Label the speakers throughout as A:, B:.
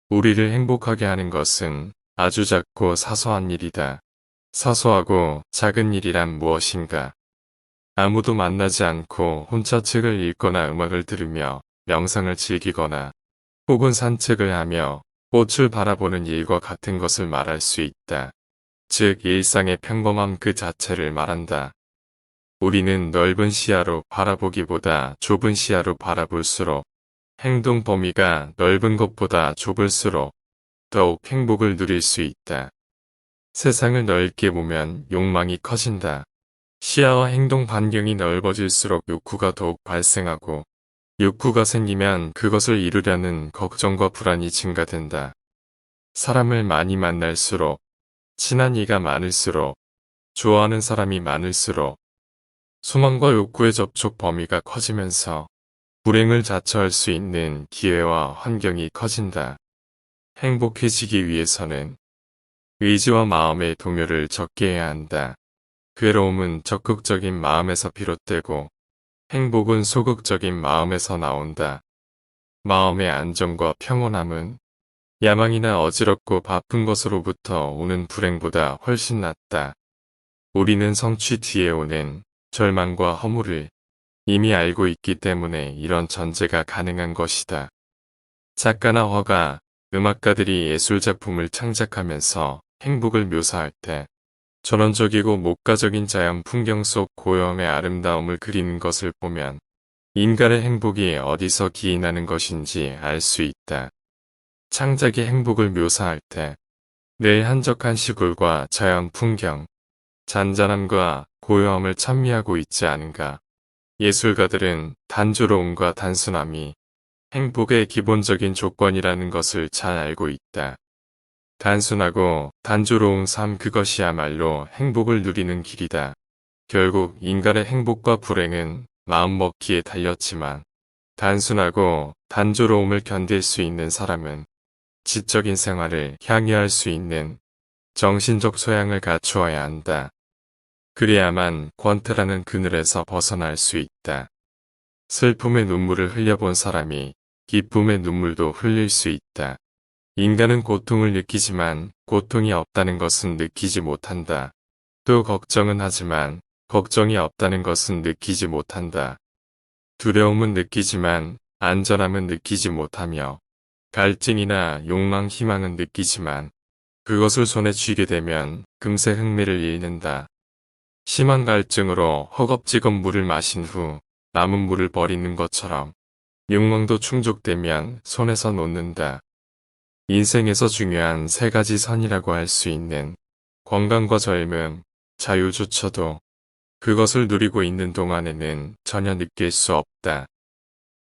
A: 우리를 행복하게 하는 것은 아주 작고 사소한 일이다. 사소하고 작은 일이란 무엇인가? 아무도 만나지 않고 혼자 책을 읽거나 음악을 들으며 명상을 즐기거나 혹은 산책을 하며 꽃을 바라보는 일과 같은 것을 말할 수 있다. 즉, 일상의 평범함 그 자체를 말한다. 우리는 넓은 시야로 바라보기보다 좁은 시야로 바라볼수록 행동 범위가 넓은 것보다 좁을수록 더욱 행복을 누릴 수 있다. 세상을 넓게 보면 욕망이 커진다. 시야와 행동 반경이 넓어질수록 욕구가 더욱 발생하고 욕구가 생기면 그것을 이루려는 걱정과 불안이 증가된다. 사람을 많이 만날수록, 친한 이가 많을수록, 좋아하는 사람이 많을수록 소망과 욕구의 접촉 범위가 커지면서 불행을 자처할 수 있는 기회와 환경이 커진다. 행복해지기 위해서는 의지와 마음의 동요를 적게 해야 한다. 괴로움은 적극적인 마음에서 비롯되고 행복은 소극적인 마음에서 나온다. 마음의 안정과 평온함은 야망이나 어지럽고 바쁜 것으로부터 오는 불행보다 훨씬 낫다. 우리는 성취 뒤에 오는 절망과 허물을 이미 알고 있기 때문에 이런 전제가 가능한 것이다. 작가나 화가, 음악가들이 예술작품을 창작하면서 행복을 묘사할 때 전원적이고 목가적인 자연 풍경 속 고요함의 아름다움을 그리는 것을 보면 인간의 행복이 어디서 기인하는 것인지 알 수 있다. 창작의 행복을 묘사할 때 늘 한적한 시골과 자연 풍경, 잔잔함과 고요함을 찬미하고 있지 않은가. 예술가들은 단조로움과 단순함이 행복의 기본적인 조건이라는 것을 잘 알고 있다. 단순하고 단조로운 삶 그것이야말로 행복을 누리는 길이다. 결국 인간의 행복과 불행은 마음먹기에 달렸지만 단순하고 단조로움을 견딜 수 있는 사람은 지적인 생활을 향유할 수 있는 정신적 소양을 갖추어야 한다. 그래야만 권태라는 그늘에서 벗어날 수 있다. 슬픔의 눈물을 흘려본 사람이 기쁨의 눈물도 흘릴 수 있다. 인간은 고통을 느끼지만 고통이 없다는 것은 느끼지 못한다. 또 걱정은 하지만 걱정이 없다는 것은 느끼지 못한다. 두려움은 느끼지만 안전함은 느끼지 못하며 갈증이나 욕망, 희망은 느끼지만 그것을 손에 쥐게 되면 금세 흥미를 잃는다. 심한 갈증으로 허겁지겁 물을 마신 후 남은 물을 버리는 것처럼 욕망도 충족되면 손에서 놓는다. 인생에서 중요한 세 가지 선이라고 할 수 있는 건강과 젊음, 자유조차도 그것을 누리고 있는 동안에는 전혀 느낄 수 없다.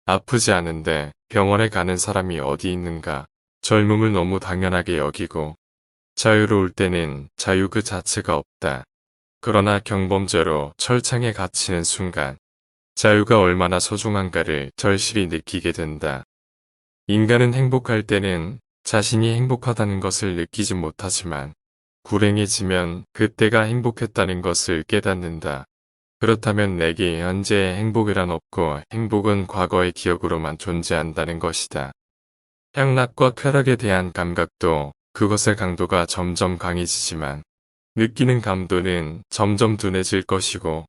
A: 아프지 않은데 병원에 가는 사람이 어디 있는가. 젊음을 너무 당연하게 여기고 자유로울 때는 자유 그 자체가 없다. 그러나 경범죄로 철창에 갇히는 순간 자유가 얼마나 소중한가를 절실히 느끼게 된다. 인간은 행복할 때는 자신이 행복하다는 것을 느끼지 못하지만 불행해지면 그때가 행복했다는 것을 깨닫는다. 그렇다면 내게 현재의 행복이란 없고 행복은 과거의 기억으로만 존재한다는 것이다. 향락과 쾌락에 대한 감각도 그것의 강도가 점점 강해지지만 느끼는 감도는 점점 둔해질 것이고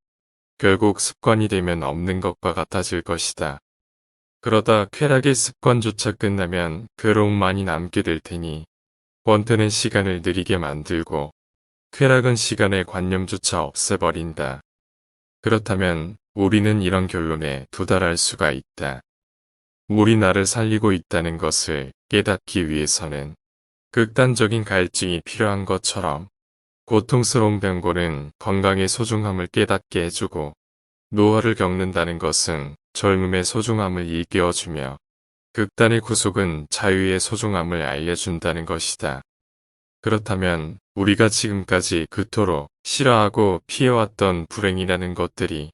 A: 결국 습관이 되면 없는 것과 같아질 것이다. 그러다 쾌락의 습관조차 끝나면 괴로움만이 남게 될 테니 권태는 시간을 느리게 만들고 쾌락은 시간의 관념조차 없애버린다. 그렇다면 우리는 이런 결론에 도달할 수가 있다. 물이 나를 살리고 있다는 것을 깨닫기 위해서는 극단적인 갈증이 필요한 것처럼 고통스러운 병고는 건강의 소중함을 깨닫게 해주고 노화를 겪는다는 것은 젊음의 소중함을 일깨워주며 극단의 구속은 자유의 소중함을 알려준다는 것이다. 그렇다면 우리가 지금까지 그토록 싫어하고 피해왔던 불행이라는 것들이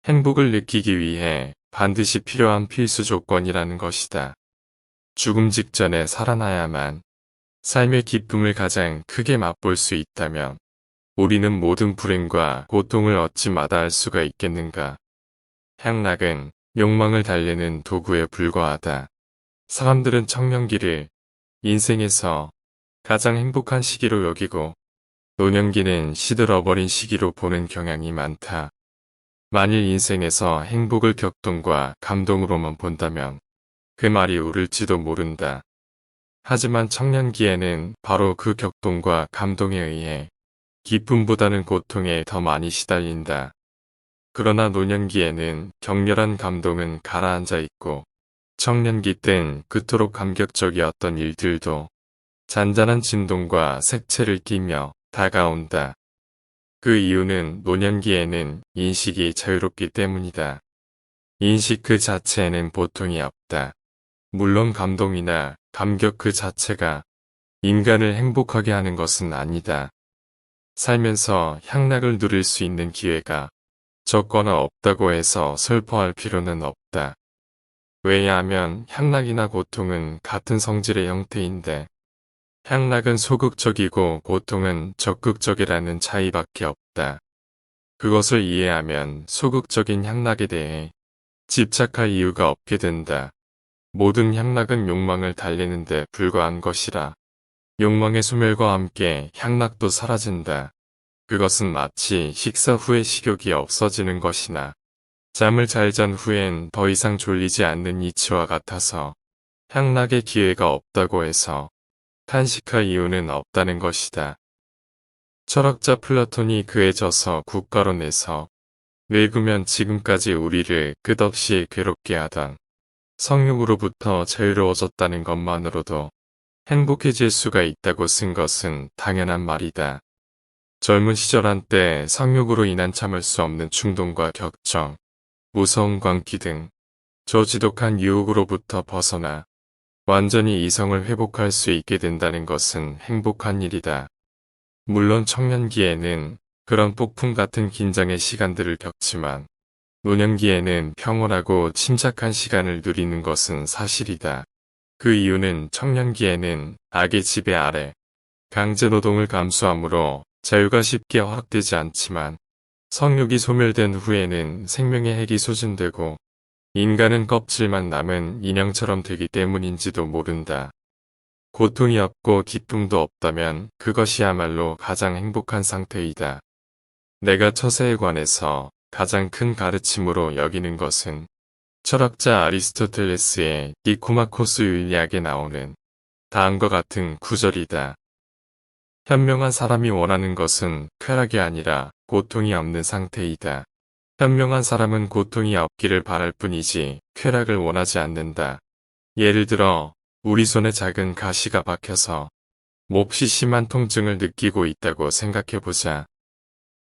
A: 행복을 느끼기 위해 반드시 필요한 필수 조건이라는 것이다. 죽음 직전에 살아나야만 삶의 기쁨을 가장 크게 맛볼 수 있다면 우리는 모든 불행과 고통을 얻지 마다할 수가 있겠는가? 향락은 욕망을 달래는 도구에 불과하다. 사람들은 청명기를 인생에서 가장 행복한 시기로 여기고 노년기는 시들어버린 시기로 보는 경향이 많다. 만일 인생에서 행복을 격동과 감동으로만 본다면 그 말이 옳을지도 모른다. 하지만 청년기에는 바로 그 격동과 감동에 의해 기쁨보다는 고통에 더 많이 시달린다. 그러나 노년기에는 격렬한 감동은 가라앉아 있고 청년기 땐 그토록 감격적이었던 일들도 잔잔한 진동과 색채를 띠며 다가온다. 그 이유는 노년기에는 인식이 자유롭기 때문이다. 인식 그 자체에는 보통이 없다. 물론 감동이나 감격 그 자체가 인간을 행복하게 하는 것은 아니다. 살면서 향락을 누릴 수 있는 기회가 적거나 없다고 해서 슬퍼할 필요는 없다. 왜냐하면 향락이나 고통은 같은 성질의 형태인데 향락은 소극적이고 고통은 적극적이라는 차이밖에 없다. 그것을 이해하면 소극적인 향락에 대해 집착할 이유가 없게 된다. 모든 향락은 욕망을 달래는 데 불과한 것이라 욕망의 소멸과 함께 향락도 사라진다. 그것은 마치 식사 후에 식욕이 없어지는 것이나 잠을 잘 잔 후엔 더 이상 졸리지 않는 이치와 같아서 향락의 기회가 없다고 해서 탄식할 이유는 없다는 것이다. 철학자 플라톤이 그에 져서 국가로 내서 늙으면 지금까지 우리를 끝없이 괴롭게 하던 성욕으로부터 자유로워졌다는 것만으로도 행복해질 수가 있다고 쓴 것은 당연한 말이다. 젊은 시절 한때 성욕으로 인한 참을 수 없는 충동과 격정, 무서운 광기 등 저지독한 유혹으로부터 벗어나 완전히 이성을 회복할 수 있게 된다는 것은 행복한 일이다. 물론 청년기에는 그런 폭풍 같은 긴장의 시간들을 겪지만 노년기에는 평온하고 침착한 시간을 누리는 것은 사실이다. 그 이유는 청년기에는 악의 지배 아래 강제노동을 감수하므로 자유가 쉽게 허락되지 않지만 성욕이 소멸된 후에는 생명의 핵이 소진되고 인간은 껍질만 남은 인형처럼 되기 때문인지도 모른다. 고통이 없고 기쁨도 없다면 그것이야말로 가장 행복한 상태이다. 내가 처세에 관해서 가장 큰 가르침으로 여기는 것은 철학자 아리스토텔레스의 니코마코스 윤리학에 나오는 다음과 같은 구절이다. 현명한 사람이 원하는 것은 쾌락이 아니라 고통이 없는 상태이다. 현명한 사람은 고통이 없기를 바랄 뿐이지 쾌락을 원하지 않는다. 예를 들어 우리 손에 작은 가시가 박혀서 몹시 심한 통증을 느끼고 있다고 생각해보자.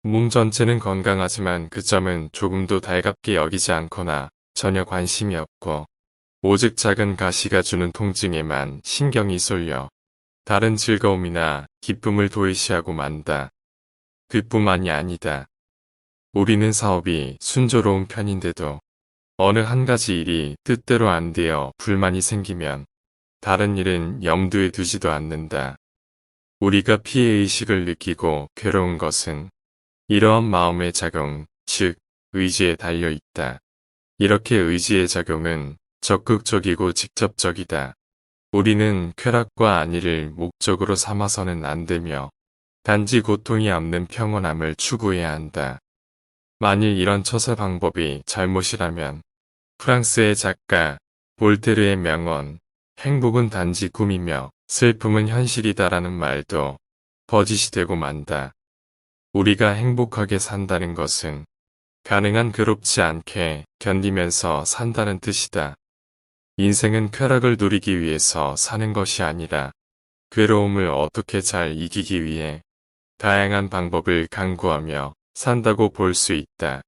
A: 몸 전체는 건강하지만 그 점은 조금도 달갑게 여기지 않거나 전혀 관심이 없고 오직 작은 가시가 주는 통증에만 신경이 쏠려 다른 즐거움이나 기쁨을 도외시하고 만다. 그뿐만이 아니다. 우리는 사업이 순조로운 편인데도 어느 한 가지 일이 뜻대로 안 되어 불만이 생기면 다른 일은 염두에 두지도 않는다. 우리가 피해의식을 느끼고 괴로운 것은 이러한 마음의 작용, 즉 의지에 달려 있다. 이렇게 의지의 작용은 적극적이고 직접적이다. 우리는 쾌락과 안위를 목적으로 삼아서는 안 되며 단지 고통이 없는 평온함을 추구해야 한다. 만일 이런 처세 방법이 잘못이라면 프랑스의 작가 볼테르의 명언 행복은 단지 꿈이며 슬픔은 현실이다라는 말도 거짓이 되고 만다. 우리가 행복하게 산다는 것은 가능한 괴롭지 않게 견디면서 산다는 뜻이다. 인생은 쾌락을 누리기 위해서 사는 것이 아니라 괴로움을 어떻게 잘 이기기 위해 다양한 방법을 강구하며 산다고 볼 수 있다.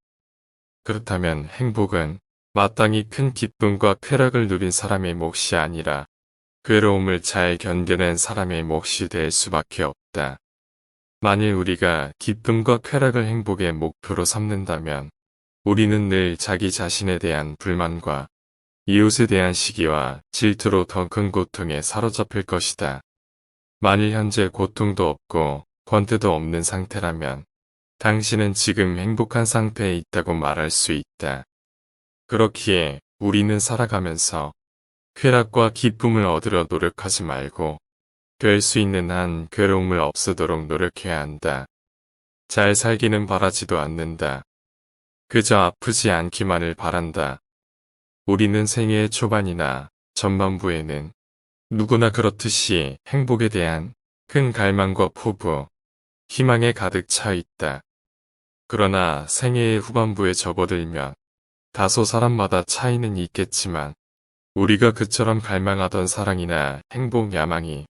A: 그렇다면 행복은 마땅히 큰 기쁨과 쾌락을 누린 사람의 몫이 아니라 괴로움을 잘 견뎌낸 사람의 몫이 될 수밖에 없다. 만일 우리가 기쁨과 쾌락을 행복의 목표로 삼는다면 우리는 늘 자기 자신에 대한 불만과 이웃에 대한 시기와 질투로 더 큰 고통에 사로잡힐 것이다. 만일 현재 고통도 없고 권태도 없는 상태라면 당신은 지금 행복한 상태에 있다고 말할 수 있다. 그렇기에 우리는 살아가면서 쾌락과 기쁨을 얻으려 노력하지 말고 될 수 있는 한 괴로움을 없애도록 노력해야 한다. 잘 살기는 바라지도 않는다. 그저 아프지 않기만을 바란다. 우리는 생애의 초반이나 전반부에는 누구나 그렇듯이 행복에 대한 큰 갈망과 포부, 희망에 가득 차 있다. 그러나 생애의 후반부에 접어들면 다소 사람마다 차이는 있겠지만 우리가 그처럼 갈망하던 사랑이나 행복 야망이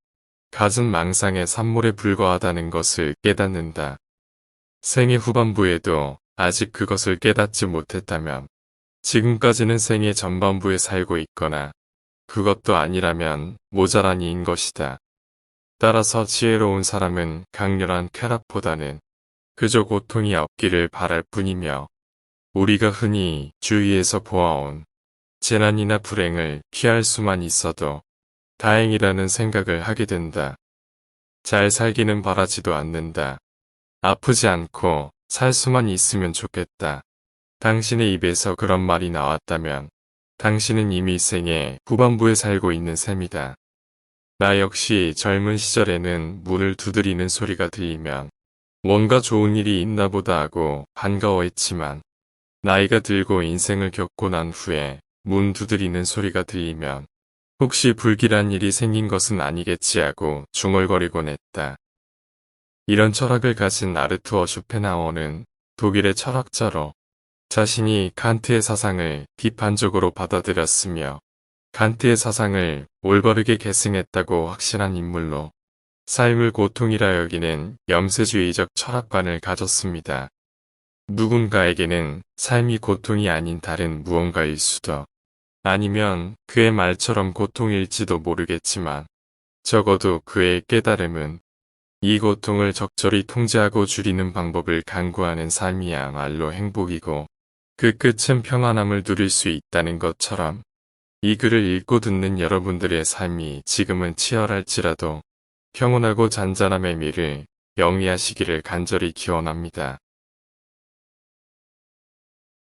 A: 갖은 망상의 산물에 불과하다는 것을 깨닫는다. 생애 후반부에도 아직 그것을 깨닫지 못했다면 지금까지는 생애 전반부에 살고 있거나 그것도 아니라면 모자란이인 것이다. 따라서 지혜로운 사람은 강렬한 쾌락보다는 그저 고통이 없기를 바랄 뿐이며 우리가 흔히 주위에서 보아온 재난이나 불행을 피할 수만 있어도 다행이라는 생각을 하게 된다. 잘 살기는 바라지도 않는다. 아프지 않고 살 수만 있으면 좋겠다. 당신의 입에서 그런 말이 나왔다면 당신은 이미 생의 후반부에 살고 있는 셈이다. 나 역시 젊은 시절에는 문을 두드리는 소리가 들리면 뭔가 좋은 일이 있나 보다 하고 반가워했지만 나이가 들고 인생을 겪고 난 후에 문 두드리는 소리가 들리면 혹시 불길한 일이 생긴 것은 아니겠지 하고 중얼거리곤 했다. 이런 철학을 가진 아르투어 쇼펜하우어는 독일의 철학자로 자신이 칸트의 사상을 비판적으로 받아들였으며 칸트의 사상을 올바르게 계승했다고 확신한 인물로 삶을 고통이라 여기는 염세주의적 철학관을 가졌습니다. 누군가에게는 삶이 고통이 아닌 다른 무언가일 수도 아니면 그의 말처럼 고통일지도 모르겠지만 적어도 그의 깨달음은 이 고통을 적절히 통제하고 줄이는 방법을 강구하는 삶이야말로 행복이고 그 끝은 평안함을 누릴 수 있다는 것처럼 이 글을 읽고 듣는 여러분들의 삶이 지금은 치열할지라도 평온하고 잔잔함의 미를 영위하시기를 간절히 기원합니다.